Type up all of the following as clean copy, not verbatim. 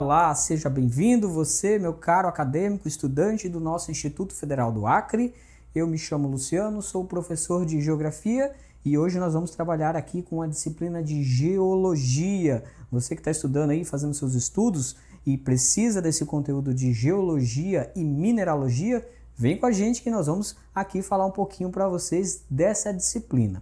Olá, seja bem-vindo você, meu caro acadêmico, estudante do nosso Instituto Federal do Acre. Eu me chamo Luciano, sou professor de Geografia e hoje nós vamos trabalhar aqui com a disciplina de Geologia. Você que está estudando aí, fazendo seus estudos e precisa desse conteúdo de Geologia e Mineralogia, vem com a gente que nós vamos aqui falar um pouquinho para vocês dessa disciplina.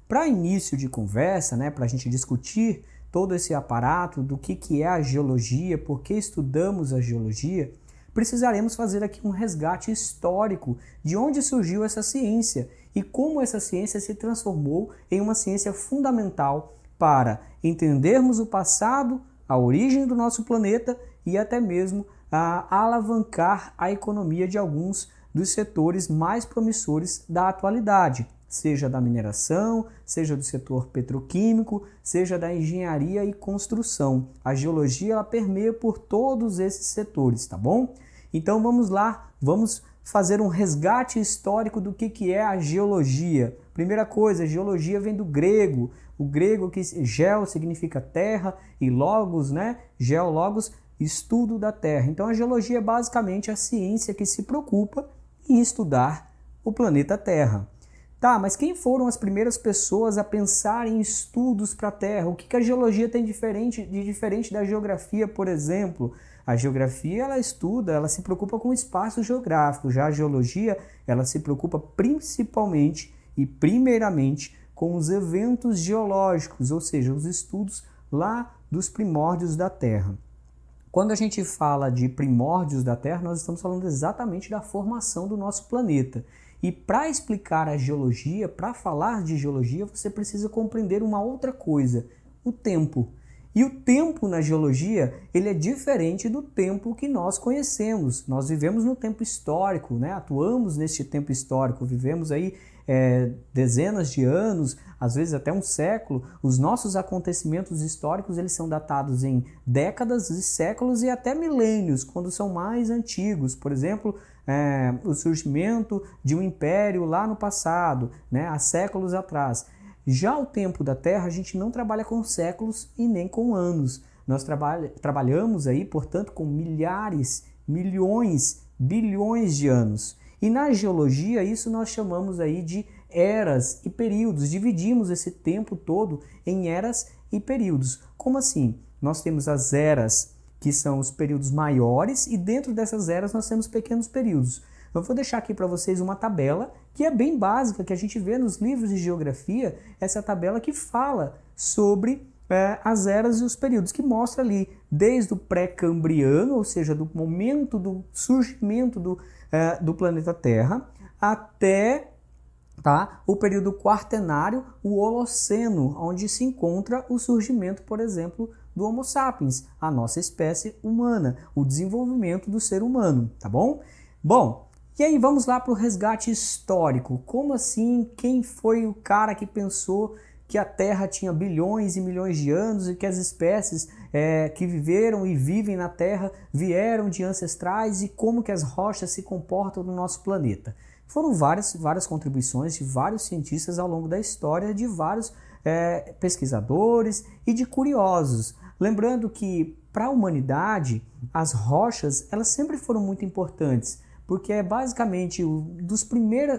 Para início de conversa, para a gente discutir todo esse aparato do que é a geologia, por que estudamos a geologia, precisaremos fazer aqui um resgate histórico de onde surgiu essa ciência e como essa ciência se transformou em uma ciência fundamental para entendermos o passado, a origem do nosso planeta e até mesmo alavancar a economia de alguns dos setores mais promissores da atualidade, seja da mineração, seja do setor petroquímico, seja da engenharia e construção. A geologia ela permeia por todos esses setores, tá bom? Então vamos lá, vamos fazer um resgate histórico do que é a geologia. Primeira coisa, geologia vem do grego. O grego que geo significa terra e logos, geologos, estudo da terra. Então a geologia é basicamente a ciência que se preocupa em estudar o planeta Terra. Tá, mas quem foram as primeiras pessoas a pensar em estudos para a Terra? O que a geologia tem de diferente da geografia, por exemplo? A geografia, ela se preocupa com o espaço geográfico. Já a geologia, ela se preocupa principalmente e primeiramente com os eventos geológicos, ou seja, os estudos lá dos primórdios da Terra. Quando a gente fala de primórdios da Terra, nós estamos falando exatamente da formação do nosso planeta. E para explicar a geologia, para falar de geologia, você precisa compreender uma outra coisa, o tempo. E o tempo na geologia, ele é diferente do tempo que nós conhecemos. Nós vivemos no tempo histórico, atuamos neste tempo histórico, vivemos aí dezenas de anos, às vezes até um século. Os nossos acontecimentos históricos eles são datados em décadas e séculos e até milênios, quando são mais antigos. Por exemplo, o surgimento de um império lá no passado, há séculos atrás. Já o tempo da Terra, a gente não trabalha com séculos e nem com anos. Nós trabalhamos aí, portanto, com milhares, milhões, bilhões de anos. E na geologia, isso nós chamamos aí de eras e períodos. Dividimos esse tempo todo em eras e períodos. Como assim? Nós temos as eras, que são os períodos maiores, e dentro dessas eras nós temos pequenos períodos. Eu vou deixar aqui para vocês uma tabela que é bem básica, que a gente vê nos livros de geografia, essa tabela que fala sobre as eras e os períodos, que mostra ali desde o pré-cambriano, ou seja, do momento do surgimento do planeta Terra, até o período quaternário, o Holoceno, onde se encontra o surgimento, por exemplo, do Homo sapiens, a nossa espécie humana, o desenvolvimento do ser humano, tá bom? Bom, e aí vamos lá para o resgate histórico. Como assim? Quem foi o cara que pensou que a Terra tinha bilhões e milhões de anos e que as espécies que viveram e vivem na Terra vieram de ancestrais e como que as rochas se comportam no nosso planeta? Foram várias contribuições de vários cientistas ao longo da história, de vários pesquisadores e de curiosos. Lembrando que para a humanidade as rochas elas sempre foram muito importantes, porque é basicamente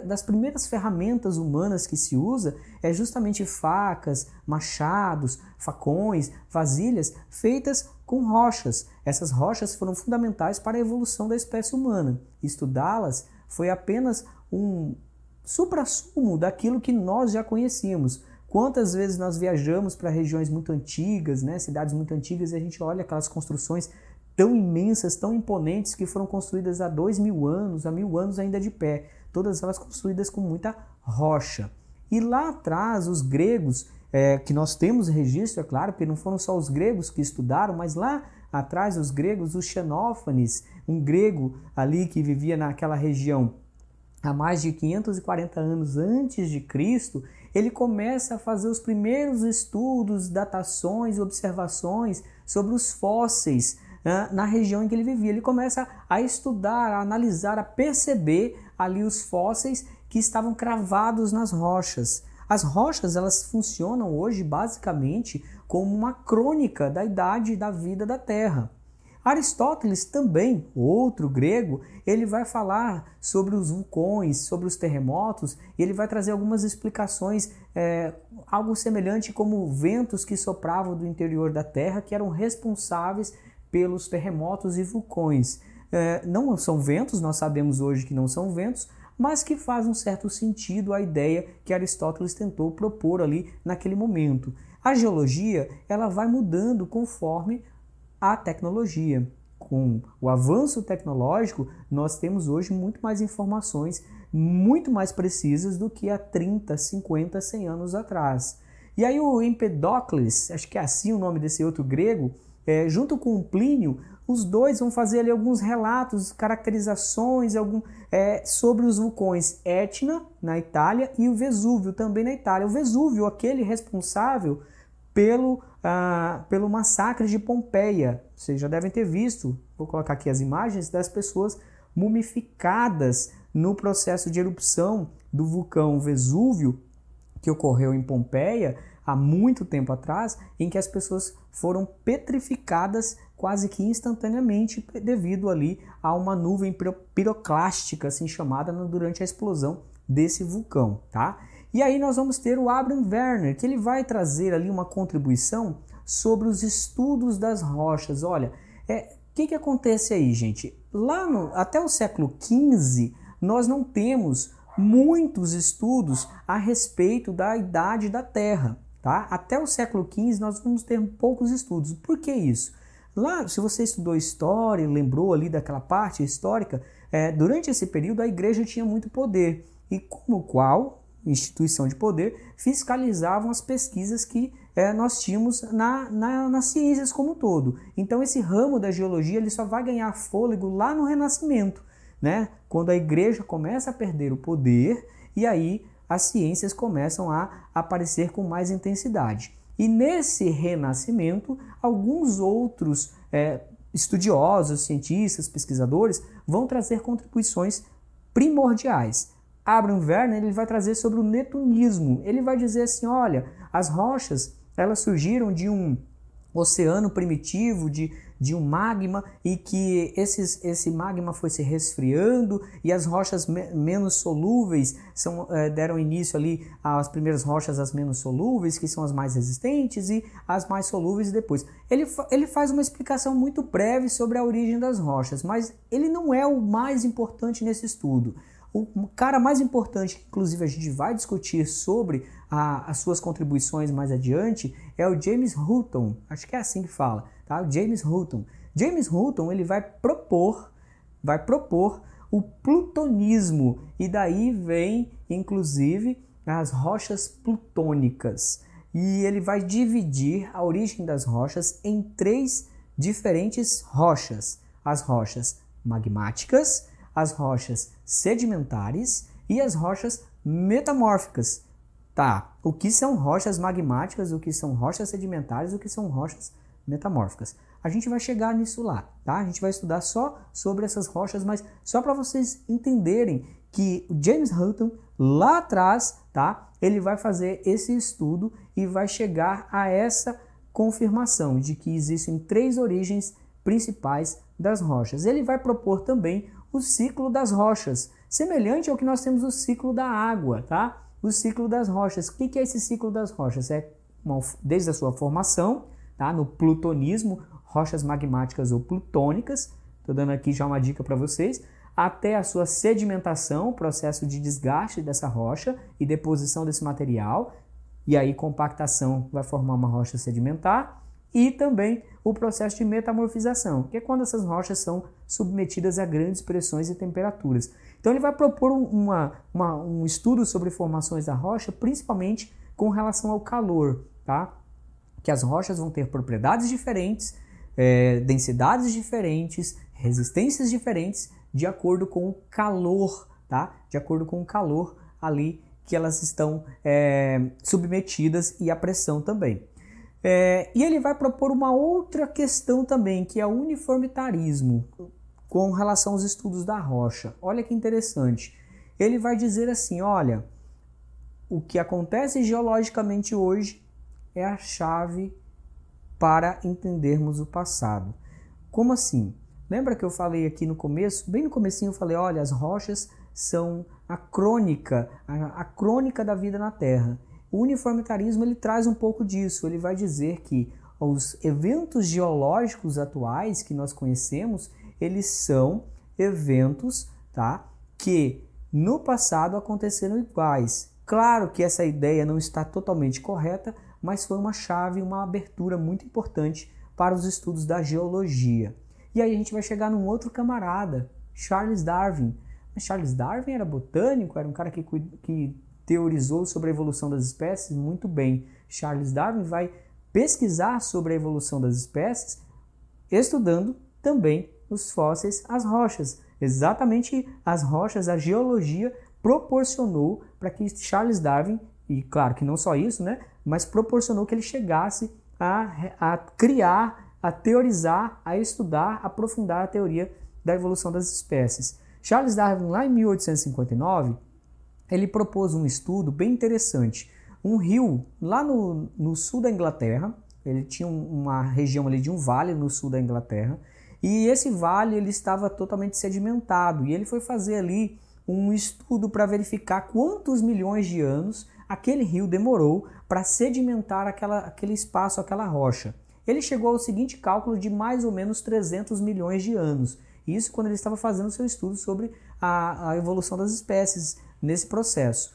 das primeiras ferramentas humanas que se usa é justamente facas, machados, facões, vasilhas feitas com rochas. Essas rochas foram fundamentais para a evolução da espécie humana. Estudá-las foi apenas um suprassumo daquilo que nós já conhecíamos. Quantas vezes nós viajamos para regiões muito antigas, cidades muito antigas, e a gente olha aquelas construções tão imensas, tão imponentes, que foram construídas há 2000 anos, há 1000 anos ainda de pé. Todas elas construídas com muita rocha. E lá atrás, os gregos, que nós temos registro, é claro, porque não foram só os gregos que estudaram, mas lá atrás os gregos, o Xenófanes, um grego ali que vivia naquela região há mais de 540 anos antes de Cristo, ele começa a fazer os primeiros estudos, datações e observações sobre os fósseis na região em que ele vivia. Ele começa a estudar, a analisar, a perceber ali os fósseis que estavam cravados nas rochas. As rochas, elas funcionam hoje basicamente como uma crônica da idade e da vida da Terra. Aristóteles também, outro grego, ele vai falar sobre os vulcões, sobre os terremotos, e ele vai trazer algumas explicações, algo semelhante como ventos que sopravam do interior da Terra, que eram responsáveis pelos terremotos e vulcões. Não são ventos, nós sabemos hoje que não são ventos, mas que faz um certo sentido a ideia que Aristóteles tentou propor ali naquele momento. A geologia, ela vai mudando conforme a tecnologia. Com o avanço tecnológico, nós temos hoje muito mais informações, muito mais precisas do que há 30, 50, 100 anos atrás. E aí o Empedocles, acho que é assim o nome desse outro grego, junto com o Plínio, os dois vão fazer ali alguns relatos, caracterizações sobre os vulcões Etna, na Itália, e o Vesúvio, também na Itália. O Vesúvio, aquele responsável pelo massacre de Pompeia. Vocês já devem ter visto, vou colocar aqui as imagens das pessoas mumificadas no processo de erupção do vulcão Vesúvio, que ocorreu em Pompeia há muito tempo atrás, em que as pessoas foram petrificadas quase que instantaneamente devido ali a uma nuvem piroclástica, assim chamada, durante a explosão desse vulcão, tá? E aí nós vamos ter o Abraham Werner, que ele vai trazer ali uma contribuição sobre os estudos das rochas. Olha, o que acontece aí, gente? Até o século XV, nós não temos muitos estudos a respeito da idade da Terra, tá? Até o século XV nós vamos ter poucos estudos. Por que isso? Lá, se você estudou história, lembrou ali daquela parte histórica, durante esse período a igreja tinha muito poder e como qual instituição de poder fiscalizavam as pesquisas que nós tínhamos nas ciências como um todo. Então esse ramo da geologia ele só vai ganhar fôlego lá no Renascimento, né? Quando a igreja começa a perder o poder e aí as ciências começam a aparecer com mais intensidade. E nesse renascimento, alguns outros estudiosos, cientistas, pesquisadores vão trazer contribuições primordiais. Abraham Werner ele vai trazer sobre o netunismo. Ele vai dizer assim, olha, as rochas elas surgiram de um oceano primitivo, de um magma, e que esse magma foi se resfriando e as rochas menos solúveis deram início ali às primeiras rochas, as menos solúveis, que são as mais resistentes, e as mais solúveis depois. Ele faz uma explicação muito breve sobre a origem das rochas, mas ele não é o mais importante nesse estudo. O cara mais importante, que inclusive a gente vai discutir sobre as suas contribuições mais adiante, é o James Hutton, acho que é assim que fala, tá? O James Hutton. James Hutton ele vai propor o plutonismo, e daí vem inclusive as rochas plutônicas. E ele vai dividir a origem das rochas em 3 diferentes rochas: as rochas magmáticas, as rochas sedimentares e as rochas metamórficas. Tá, o que são rochas magmáticas, o que são rochas sedimentares, o que são rochas metamórficas? A gente vai chegar nisso lá, tá? A gente vai estudar só sobre essas rochas, mas só para vocês entenderem que o James Hutton, lá atrás, tá? Ele vai fazer esse estudo e vai chegar a essa confirmação de que existem 3 origens principais das rochas. Ele vai propor também o ciclo das rochas, semelhante ao que nós temos o ciclo da água, tá? O ciclo das rochas. O que é esse ciclo das rochas? Desde a sua formação, tá? No plutonismo, rochas magmáticas ou plutônicas, estou dando aqui já uma dica para vocês, até a sua sedimentação, processo de desgaste dessa rocha e deposição desse material, e aí compactação vai formar uma rocha sedimentar, e também o processo de metamorfização, que é quando essas rochas são submetidas a grandes pressões e temperaturas. Então ele vai propor um estudo sobre formações da rocha, principalmente com relação ao calor, tá? Que as rochas vão ter propriedades diferentes, densidades diferentes, resistências diferentes, de acordo com o calor, tá? De acordo com o calor ali que elas estão submetidas e a pressão também. E ele vai propor uma outra questão também, que é o uniformitarismo com relação aos estudos da rocha. Olha que interessante. Ele vai dizer assim, olha, o que acontece geologicamente hoje é a chave para entendermos o passado. Como assim? Lembra que eu falei aqui no começo, bem no comecinho eu falei, olha, as rochas são a crônica da vida na Terra. O uniformitarismo ele traz um pouco disso, ele vai dizer que os eventos geológicos atuais que nós conhecemos, eles são eventos, tá, que no passado aconteceram iguais. Claro que essa ideia não está totalmente correta, mas foi uma chave, uma abertura muito importante para os estudos da geologia. E aí a gente vai chegar num outro camarada, Charles Darwin. Mas Charles Darwin era botânico, era um cara que teorizou sobre a evolução das espécies muito bem. Charles Darwin vai pesquisar sobre a evolução das espécies, estudando também os fósseis, as rochas. Exatamente as rochas, a geologia proporcionou para que Charles Darwin, e claro que não só isso, né, mas proporcionou que ele chegasse a criar, a teorizar, a estudar, a aprofundar a teoria da evolução das espécies. Charles Darwin, lá em 1859, ele propôs um estudo bem interessante. Um rio lá no sul da Inglaterra, ele tinha uma região ali de um vale no sul da Inglaterra, e esse vale ele estava totalmente sedimentado, e ele foi fazer ali um estudo para verificar quantos milhões de anos aquele rio demorou para sedimentar aquele espaço, aquela rocha. Ele chegou ao seguinte cálculo de mais ou menos 300 milhões de anos. Isso quando ele estava fazendo seu estudo sobre a evolução das espécies nesse processo.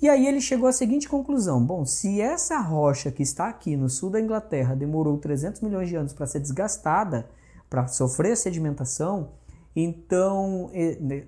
E aí ele chegou à seguinte conclusão: bom, se essa rocha que está aqui no sul da Inglaterra demorou 300 milhões de anos para ser desgastada, para sofrer sedimentação, então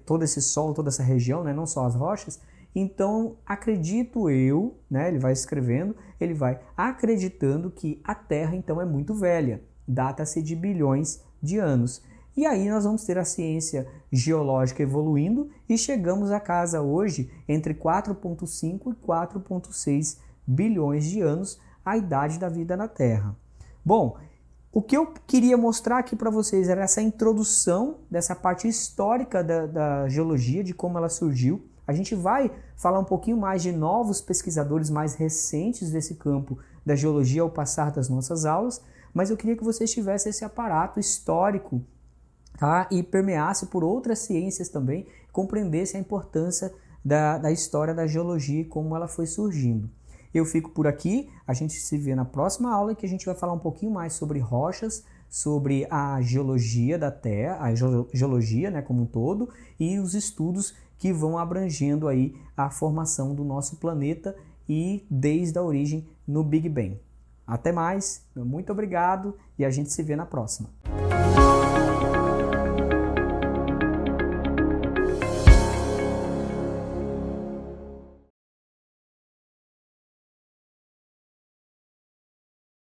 todo esse solo, toda essa região, né, não só as rochas, então acredito eu, né, ele vai escrevendo, ele vai acreditando que a Terra então é muito velha, data-se de bilhões de anos. E aí nós vamos ter a ciência geológica evoluindo e chegamos a casa hoje entre 4,5 e 4,6 bilhões de anos, a idade da vida na Terra. Bom, o que eu queria mostrar aqui para vocês era essa introdução dessa parte histórica da geologia, de como ela surgiu. A gente vai falar um pouquinho mais de novos pesquisadores mais recentes desse campo da geologia ao passar das nossas aulas, mas eu queria que vocês tivessem esse aparato histórico, tá? E permeasse por outras ciências também, compreendesse a importância da história da geologia e como ela foi surgindo. Eu fico por aqui, a gente se vê na próxima aula, que a gente vai falar um pouquinho mais sobre rochas, sobre a geologia da Terra, a geologia, né, como um todo, e os estudos que vão abrangendo aí a formação do nosso planeta e desde a origem no Big Bang. Até mais, muito obrigado e a gente se vê na próxima.